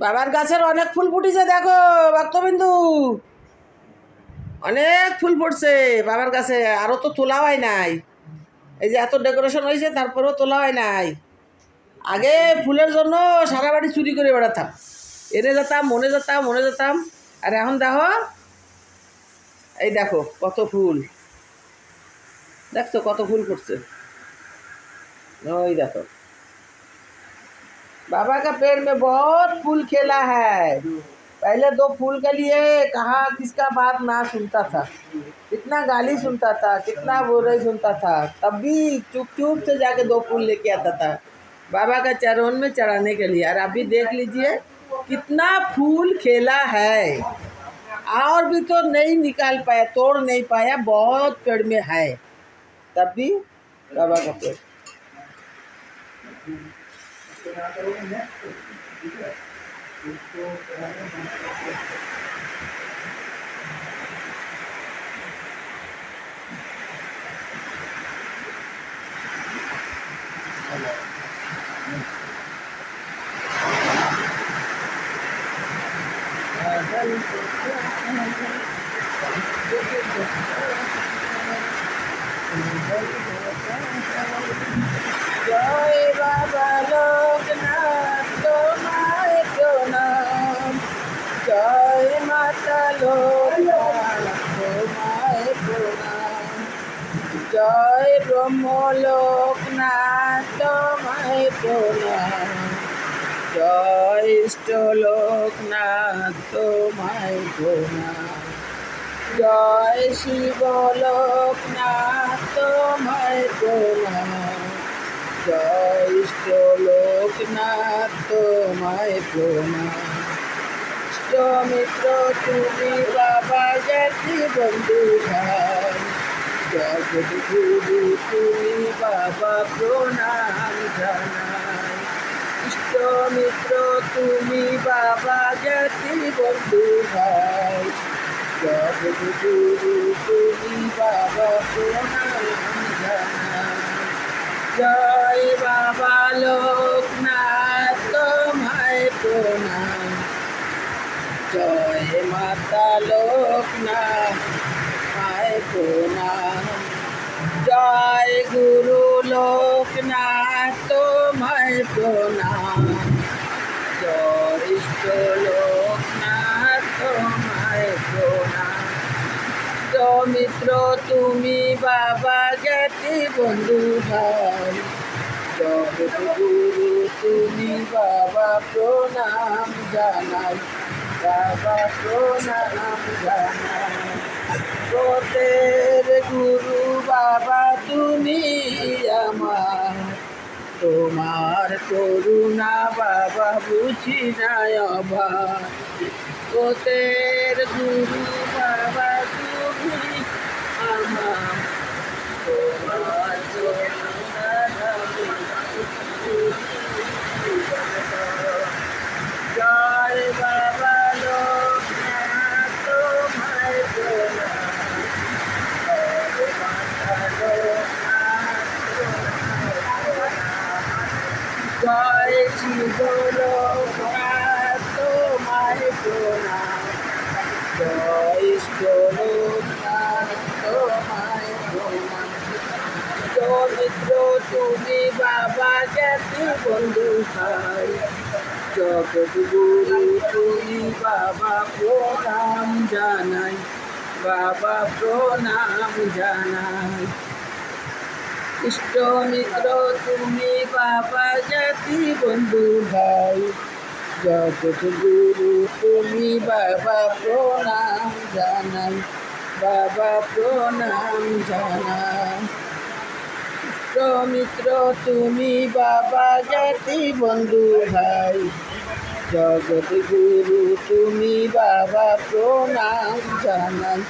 বাবার গাছের অনেক ফুল ফুটেছে, দেখো ভক্তবিন্দু, অনেক ফুল ফুটছে বাবার গাছে। আরও তো তোলা হয় নাই, এই যে এত ডেকোরেশন হয়েছে তারপরেও তোলা হয় নাই। আগে ফুলের জন্য সারা বাড়ি চুরি করে বেড়াতাম, এনে যেতাম, মনে যেতাম। আর এখন দেখো, এই দেখো কত ফুল, দেখছো কত ফুল ফুটছে। ওই देखो बाबा का पेड़ में बहुत फूल खिला है। पहले दो फूल के लिए कहाँ किसका बात ना सुनता था, कितना गाली सुनता था, कितना बुराई सुनता था, तब भी चुप चुप से जाके दो फूल लेके आता था बाबा का चरण में चढ़ाने के लिए। और अभी देख लीजिए कितना फूल खिला है, और भी तो नहीं निकाल पाया, तोड़ नहीं पाया, बहुत पेड़ में है, तब भी बाबा का पेड़। জয় বাবা লোকনাথ তোমায় প্রণাম, জয় মাতা লোকনাথ তোমায় প্রণাম, জয় ব্রহ্ম লোকনাথ তোমায় প্রণাম, জয় ইষ্ট লোকনাথ তোমায় প্রণাম, জয় শিব লোকনাথ তোমায় প্রণাম, জয় ইষ্ট লোকনাথ তোমায় প্রণাম। ইষ্ট মিত্র তুমি বাবা জাতি বন্ধু ভাই, জগদ্গুরু তুমি বাবা প্রণাম জানাই। ইষ্ট মিত্র তুমি বাবা জাতি বন্ধু ভাই, জগদ্গুরু তুমি বাবা প্রণাম জানাই। জয় বাবা লোকনাথ তোমায় প্রণাম, জয় মাতা লোকনাথ তোমায় প্রণাম, জয় গুরু লোকনাথ তোমায় প্রণাম, জয় ইষ্ট লোকনাথ তোমায় প্রণাম। মিত্র তুমি বাবা জাতি বন্ধু ভাই, জগদ্গুরু তুমি বাবা প্রণাম জানাই, বাবা প্রণাম জানাই। গোতের গুরু বাবা তুমি আমার, তোমার করুণা বাবা বুঝি নাই অভাব। গোতের গুরু বাবা তুমি আমার, তোমার করুণা জয় বাবা লোকনাথ তোমায় প্রণাম, জয় মাতা লোকনাথ তোমায় প্রণাম, জয় শিব লোকনাথ তোমায় প্রণাম, জয় ইষ্ট লোকনাথ তোমায় প্রণাম। মিত্র তুমি বাবা জাতি বন্ধু ভাই, জগদ্গুরু তুমি বাবা প্রণাম জানাই, বাবা প্রণাম জানাই। ইষ্ট মিত্র তুমি বাবা জাতি বন্ধু ভাই, জগদ্গুরু তুমি বাবা প্রণাম জানাই, বাবা প্রণাম জানাই। মিত্র তুমি বাবা জাতি বন্ধু ভাই, জগদ্গুরু তুমি বাবা প্রণাম জানাই,